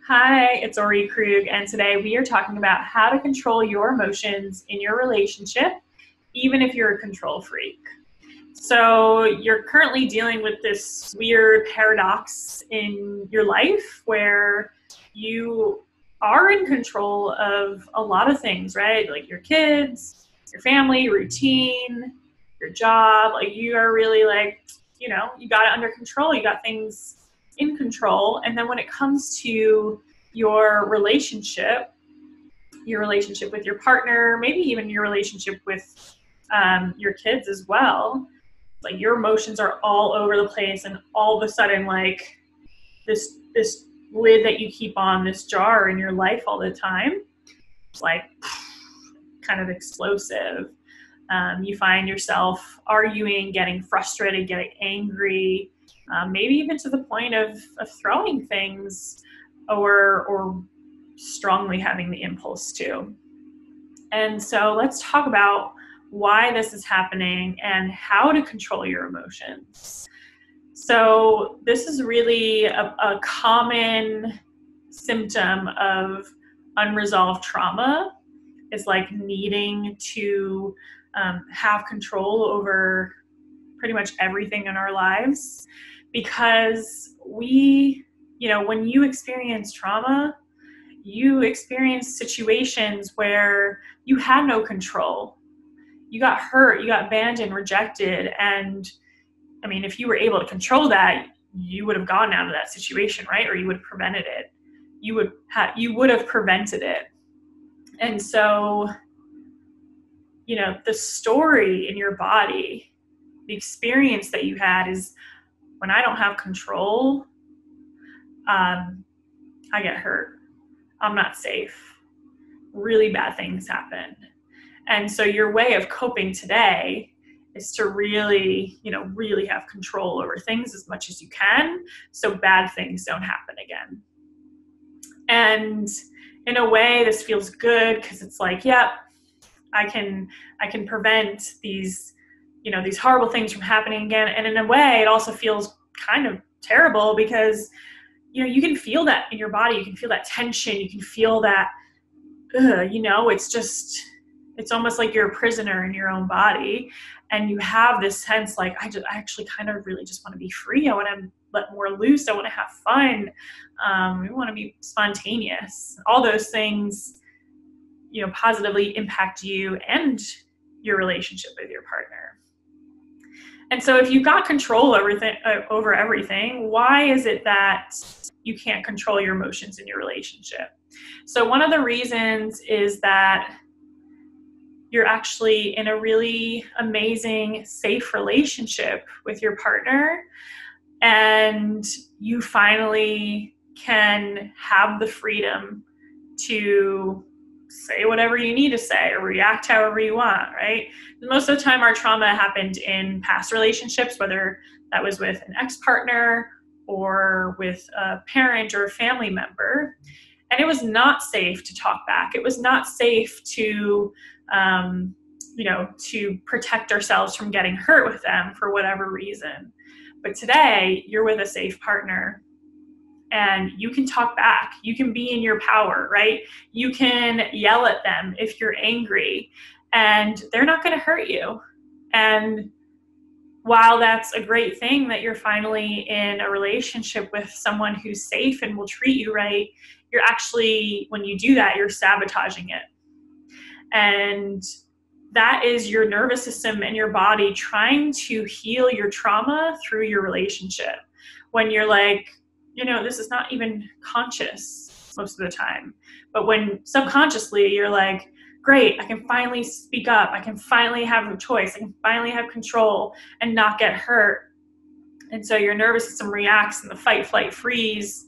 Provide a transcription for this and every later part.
Hi, it's Orit Krug, and today we are talking about how to control your emotions in your relationship, even if you're a control freak. So, you're currently dealing with this weird paradox in your life where you are in control of a lot of things, right? Like your kids, your family, routine, your job. Like, you are really you got it under control, you got things in control. And then when it comes to your relationship with your partner, maybe even your relationship with your kids as well, like your emotions are all over the place, and all of a sudden, like this lid that you keep on this jar in your life all the time, it's like kind of explosive. You find yourself arguing, getting frustrated, getting angry, maybe even to the point of throwing things, or strongly having the impulse to. And so let's talk about why this is happening and how to control your emotions. So this is really a common symptom of unresolved trauma, is like needing to have control over pretty much everything in our lives. Because when you experience trauma, you experience situations where you had no control. You got hurt, you got abandoned, rejected. And I mean, if you were able to control that, you would have gone out of that situation, right? Or you would have prevented it. You would have prevented it. And so, the story in your body, the experience that you had is, when I don't have control, I get hurt. I'm not safe. Really bad things happen. And so your way of coping today is to really have control over things as much as you can, so bad things don't happen again. And in a way, this feels good because it's like, yeah, I can prevent these horrible things from happening again. And in a way, it also feels kind of terrible because you can feel that in your body. You can feel that tension. You can feel that, it's almost like you're a prisoner in your own body. And you have this sense like, I actually kind of really just want to be free. I want to let more loose. I want to have fun. I want to be spontaneous. All those things, positively impact you and your relationship with your partner. And so if you've got control over everything, why is it that you can't control your emotions in your relationship? So one of the reasons is that you're actually in a really amazing, safe relationship with your partner, and you finally can have the freedom to say whatever you need to say or react however you want, right? Most of the time our trauma happened in past relationships, whether that was with an ex-partner or with a parent or a family member. And it was not safe to talk back. It was not safe to protect ourselves from getting hurt with them for whatever reason. But today you're with a safe partner, and you can talk back. You can be in your power, right? You can yell at them if you're angry, and they're not going to hurt you. And while that's a great thing that you're finally in a relationship with someone who's safe and will treat you right, you're actually, when you do that, you're sabotaging it. And that is your nervous system and your body trying to heal your trauma through your relationship. When you're like, this is not even conscious most of the time. But when subconsciously you're like, great, I can finally speak up. I can finally have a choice. I can finally have control and not get hurt. And so your nervous system reacts in the fight, flight, freeze,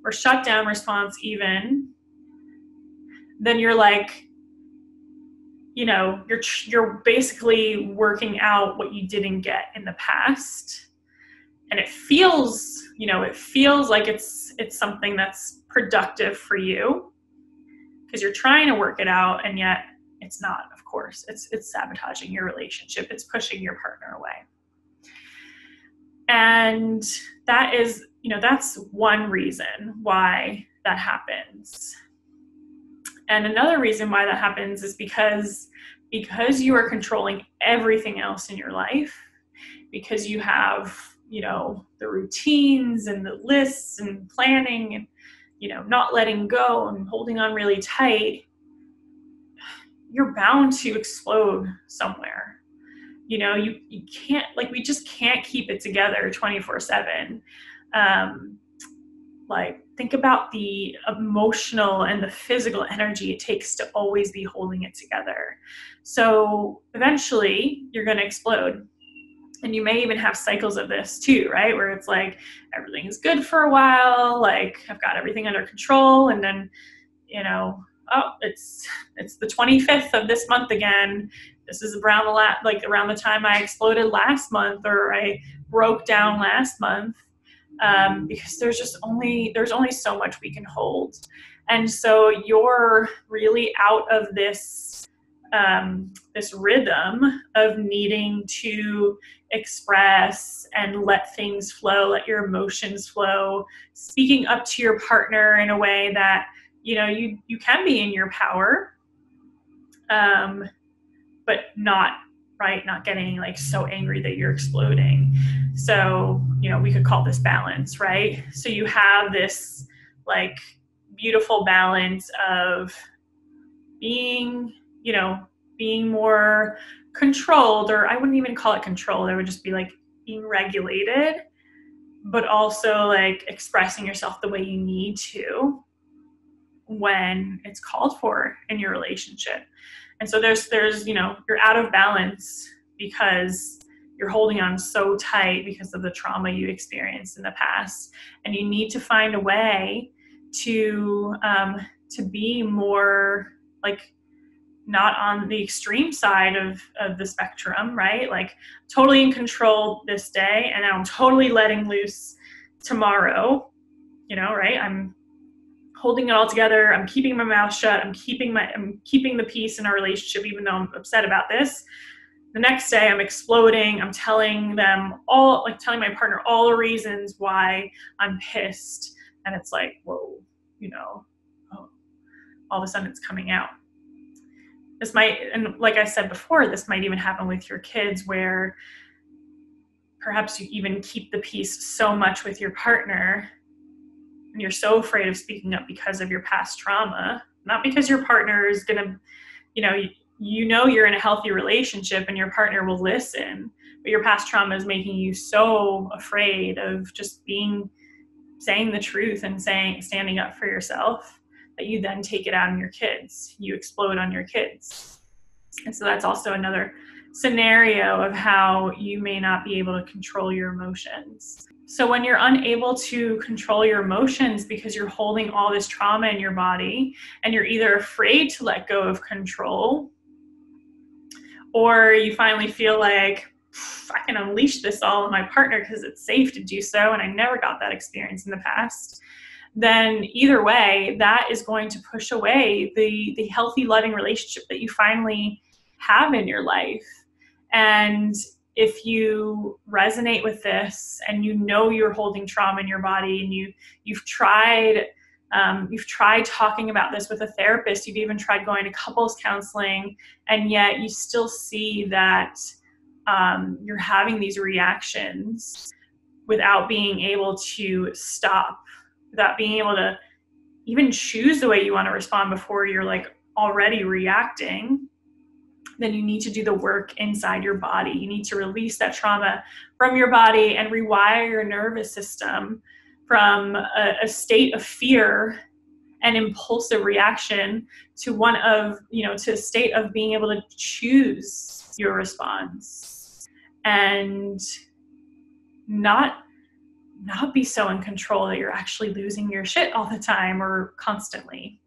or shutdown response even. Then you're like, you're basically working out what you didn't get in the past. And it feels like it's something that's productive for you because you're trying to work it out, and yet it's not, of course. It's sabotaging your relationship. It's pushing your partner away. And that is, that's one reason why that happens. And another reason why that happens is because you are controlling everything else in your life, because you have, the routines and the lists and planning and, not letting go and holding on really tight, you're bound to explode somewhere. You can't, we just can't keep it together 24/7. Think about the emotional and the physical energy it takes to always be holding it together. So eventually you're going to explode. And you may even have cycles of this too, right? Where it's like, everything's good for a while. Like, I've got everything under control. And then, oh, it's the 25th of this month again. This is around the time I exploded last month, or I broke down last month. Because there's only so much we can hold. And so you're really out of this rhythm of needing to express and let things flow, let your emotions flow, speaking up to your partner in a way that, you can be in your power, but not getting so angry that you're exploding. So, we could call this balance, right? So you have this beautiful balance of being more controlled, or I wouldn't even call it controlled. I would just be being regulated, but also expressing yourself the way you need to when it's called for in your relationship. And so there's you're out of balance because you're holding on so tight because of the trauma you experienced in the past, and you need to find a way to be more not on the extreme side of the spectrum, right? Totally in control this day, and I'm totally letting loose tomorrow, right? I'm holding it all together. I'm keeping my mouth shut. I'm keeping the peace in our relationship, even though I'm upset about this. The next day I'm exploding. I'm telling my partner all the reasons why I'm pissed. And it's whoa, all of a sudden it's coming out. This might, and like I said before, this might even happen with your kids, where perhaps you even keep the peace so much with your partner, and you're so afraid of speaking up because of your past trauma, not because your partner is going to, you're in a healthy relationship and your partner will listen, but your past trauma is making you so afraid of just saying the truth and standing up for yourself, that you then take it out on your kids. You explode on your kids. And so that's also another scenario of how you may not be able to control your emotions. So when you're unable to control your emotions because you're holding all this trauma in your body, and you're either afraid to let go of control, or you finally feel like, I can unleash this all on my partner because it's safe to do so, and I never got that experience in the past, then either way, that is going to push away the healthy, loving relationship that you finally have in your life. And if you resonate with this, and you're holding trauma in your body, and you've tried talking about this with a therapist, you've even tried going to couples counseling, and yet you still see that you're having these reactions without being able to stop, without being able to even choose the way you want to respond before you're already reacting, then you need to do the work inside your body. You need to release that trauma from your body and rewire your nervous system from a state of fear and impulsive reaction to one of, to a state of being able to choose your response and not be so in control that you're actually losing your shit all the time or constantly.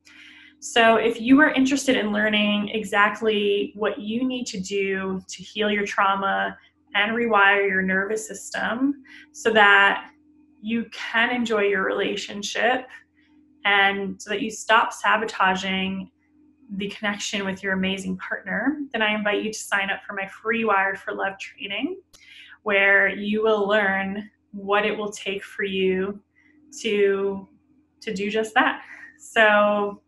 So if you are interested in learning exactly what you need to do to heal your trauma and rewire your nervous system so that you can enjoy your relationship, and so that you stop sabotaging the connection with your amazing partner, then I invite you to sign up for my free Wired for Love training, where you will learn what it will take for you to to do just that. So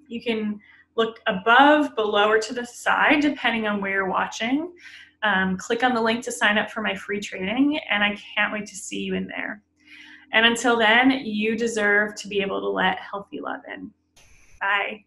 you can look above, below, or to the side, depending on where you're watching. Click on the link to sign up for my free training, and I can't wait to see you in there. And until then, you deserve to be able to let healthy love in. Bye.